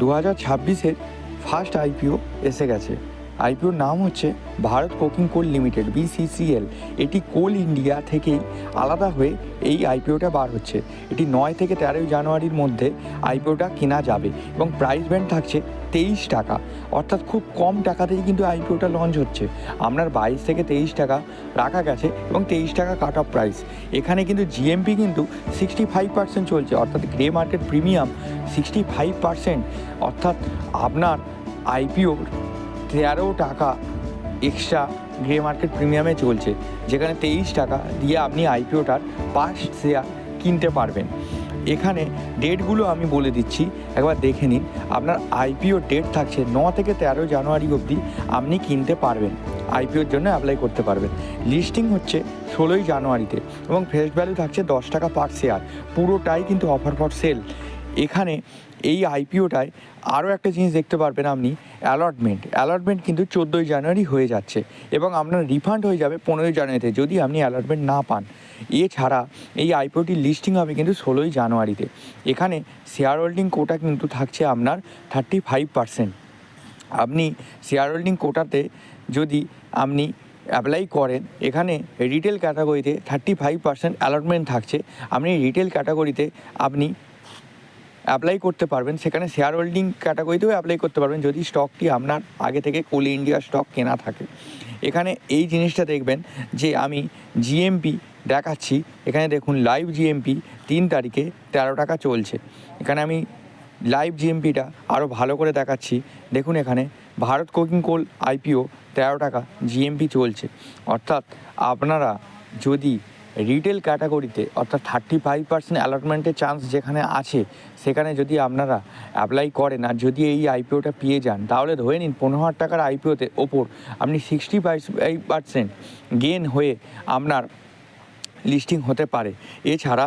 2026-এর first IPO এসে গেছে। আইপিওর নাম হচ্ছে ভারত কোকিং কোল লিমিটেড, BCCL। এটি কোল ইন্ডিয়া থেকেই আলাদা হয়ে এই আইপিওটা বার হচ্ছে। এটি 9 থেকে 13 জানুয়ারির মধ্যে আইপিওটা কেনা যাবে এবং প্রাইস ব্যান্ড থাকছে 23 টাকা, অর্থাৎ খুব কম টাকাতেই কিন্তু আইপিওটা লঞ্চ হচ্ছে। আপনার 22 থেকে 23 টাকা রাখা গেছে এবং 23 টাকা কাট অফ প্রাইস। এখানে কিন্তু জিএমপি কিন্তু 65% চলছে, অর্থাৎ গ্রে মার্কেট প্রিমিয়াম 65%, অর্থাৎ আপনার আইপিওর 13 টাকা এক্সট্রা গ্রে মার্কেট প্রিমিয়ামে চলছে, যেখানে 23 টাকা দিয়ে আপনি আইপিওটার 5 শেয়ার কিনতে পারবেন। এখানে ডেটগুলো আমি বলে দিচ্ছি, একবার দেখে নিন। আপনার আইপিও ডেট থাকছে 9 থেকে 13 জানুয়ারি অবধি আপনি কিনতে পারবেন, আইপিওর জন্য অ্যাপ্লাই করতে পারবেন। লিস্টিং হচ্ছে 16 জানুয়ারিতে এবং ফেস ভ্যালু থাকছে 10 টাকা পার শেয়ার। পুরোটাই কিন্তু অফার ফর সেল। এখানে এই আইপিওটায় আরও একটা জিনিস দেখতে পারবেন আপনি, অ্যালটমেন্ট কিন্তু 14 জানুয়ারি হয়ে যাচ্ছে এবং আপনার রিফান্ড হয়ে যাবে 15 জানুয়ারিতে যদি আপনি অ্যালটমেন্ট না পান। এছাড়া এই আইপিওটির লিস্টিং হবে কিন্তু 16 জানুয়ারিতে। এখানে শেয়ার হোল্ডিং কোটা কিন্তু থাকছে আপনার 35%। আপনি শেয়ার হোল্ডিং কোটাতে যদি আপনি অ্যাপ্লাই করেন, এখানে রিটেল ক্যাটাগরিতে 35% অ্যালটমেন্ট থাকছে। আপনি রিটেল ক্যাটাগরিতে আপনি অ্যাপ্লাই করতে পারবেন, সেখানে শেয়ার হোল্ডিং ক্যাটাগরিতেও অ্যাপ্লাই করতে পারবেন যদি স্টকটি আপনার আগে থেকে কোল ইন্ডিয়া স্টক কেনা থাকে। এখানে এই জিনিসটা দেখবেন যে আমি জিএমপি দেখাচ্ছি, এখানে দেখুন লাইভ জিএমপি 3 তারিখে 13 টাকা চলছে। এখানে আমি লাইভ জিএমপিটা আরও ভালো করে দেখাচ্ছি। দেখুন এখানে ভারত কোকিং কোল আইপিও 13 টাকা জিএমপি চলছে, অর্থাৎ আপনারা যদি রিটেল ক্যাটাগরিতে অর্থাৎ 35% অ্যালটমেন্টের চান্স যেখানে আছে, সেখানে যদি আপনারা অ্যাপ্লাই করেন আর যদি এই আইপিওটা পেয়ে যান, তাহলে ধরে নিন 15,000 টাকার আইপিওতে ওপর আপনি 65% গেন হয়ে আপনার লিস্টিং হতে পারে। এছাড়া